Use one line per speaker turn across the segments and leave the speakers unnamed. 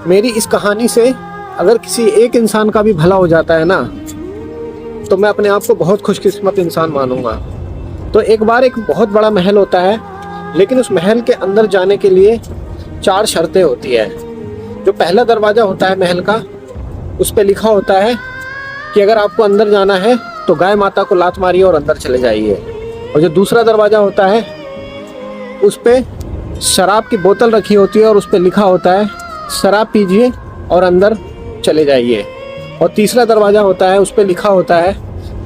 मेरी इस कहानी से अगर किसी एक इंसान का भी भला हो जाता है ना, तो मैं अपने आप को बहुत खुशकिस्मत इंसान मानूंगा। तो एक बार एक बहुत बड़ा महल होता है, लेकिन उस महल के अंदर जाने के लिए 4 शर्तें होती है। जो पहला दरवाज़ा होता है महल का, उस पर लिखा होता है कि अगर आपको अंदर जाना है तो गाय माता को लात मारिए और अंदर चले जाइए। और जो दूसरा दरवाज़ा होता है, उस पर शराब की बोतल रखी होती है और उस पर लिखा होता है शराब पीजिए और अंदर चले जाइए। और तीसरा दरवाज़ा होता है, उस पर लिखा होता है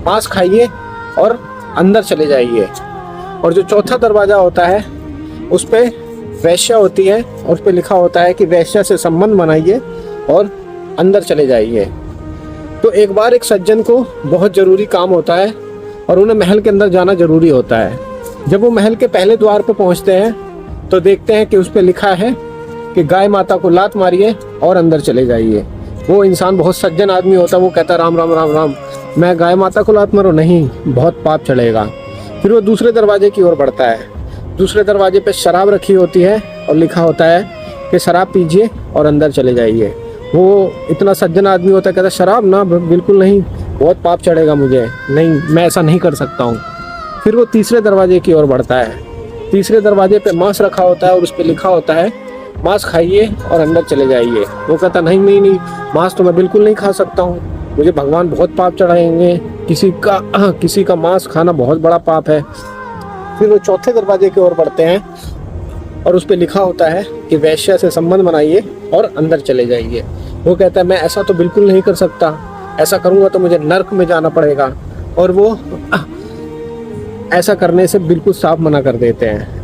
मांस खाइए और अंदर चले जाइए। और जो चौथा दरवाज़ा होता है, उस पर वैश्या होती है और उस पर लिखा होता है कि वैश्या से संबंध बनाइए और अंदर चले जाइए। तो एक बार एक सज्जन को बहुत ज़रूरी काम होता है और उन्हें महल के अंदर जाना ज़रूरी होता है। जब वो महल के पहले द्वार पर पहुंचते हैं तो देखते हैं कि उस पर लिखा है कि गाय माता को लात मारिए और अंदर चले जाइए। वो इंसान बहुत सज्जन आदमी होता है, वो कहता है राम राम राम राम, मैं गाय माता को लात मारूं नहीं, बहुत पाप चढ़ेगा। फिर वो दूसरे दरवाजे की ओर बढ़ता है। दूसरे दरवाजे पे शराब रखी होती है और लिखा होता है कि शराब पीजिए और अंदर चले जाइए। वो इतना सज्जन आदमी होता है, कहता है शराब ना, बिल्कुल नहीं, बहुत पाप चढ़ेगा मुझे, नहीं, मैं ऐसा नहीं कर सकता हूँ। फिर वो तीसरे दरवाजे की ओर बढ़ता है। तीसरे दरवाजे पे मांस रखा होता है और उस पर लिखा होता है मांस खाइए और अंदर चले जाइए। वो कहता नहीं नहीं नहीं, मांस तो मैं बिल्कुल नहीं खा सकता हूँ, मुझे भगवान बहुत पाप चढ़ाएंगे, किसी का मांस खाना बहुत बड़ा पाप है। फिर वो चौथे दरवाजे की ओर बढ़ते हैं और उस पर लिखा होता है कि वैश्या से संबंध बनाइए और अंदर चले जाइए। वो कहता है मैं ऐसा तो बिल्कुल नहीं कर सकता, ऐसा करूँगा तो मुझे नर्क में जाना पड़ेगा। और वो ऐसा करने से बिल्कुल साफ मना कर देते हैं।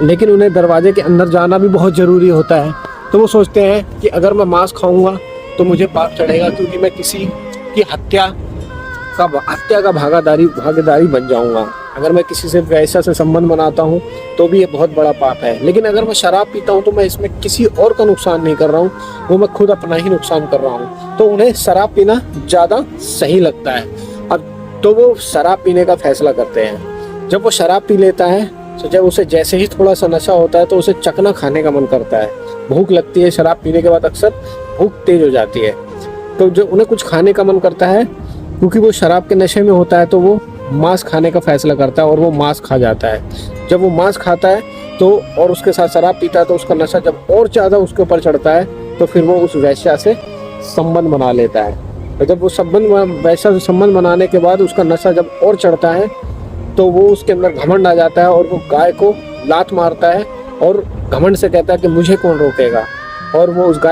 लेकिन उन्हें दरवाजे के अंदर जाना भी बहुत ज़रूरी होता है। तो वो सोचते हैं कि अगर मैं मांस खाऊंगा तो मुझे पाप चढ़ेगा, क्योंकि मैं किसी की हत्या का भागीदारी बन जाऊंगा। अगर मैं किसी से वैसा से संबंध बनाता हूँ तो भी ये बहुत बड़ा पाप है। लेकिन अगर मैं शराब पीता हूँ तो मैं इसमें किसी और का नुकसान नहीं कर रहा हूँ, वो मैं खुद अपना ही नुकसान कर रहा हूँ। तो उन्हें शराब पीना ज़्यादा सही लगता है। अब तो वो शराब पीने का फैसला करते हैं। जब वो शराब पी लेता है तो जब उसे जैसे ही थोड़ा सा नशा होता है तो उसे चखना खाने का मन करता है। भूख लगती है, शराब पीने के बाद अक्सर भूख तेज हो जाती है, तो जो उन्हें कुछ खाने का मन करता है, क्योंकि वो शराब के नशे में होता है, तो वो मांस खाने का फैसला करता है और वो मांस खा जाता है। जब वो मांस खाता है तो और उसके साथ शराब पीता है तो उसका नशा जब और ज़्यादा उसके ऊपर चढ़ता है, तो फिर वो उस वैश्या से संबंध बना लेता है। तो जब वो वैश्या से संबंध बनाने के बाद उसका नशा जब और चढ़ता है तो वो उसके अंदर घमंड आ जाता है और वो गाय को लात मारता है और घमंड से कहता है कि मुझे कौन रोकेगा। और वो उस गाय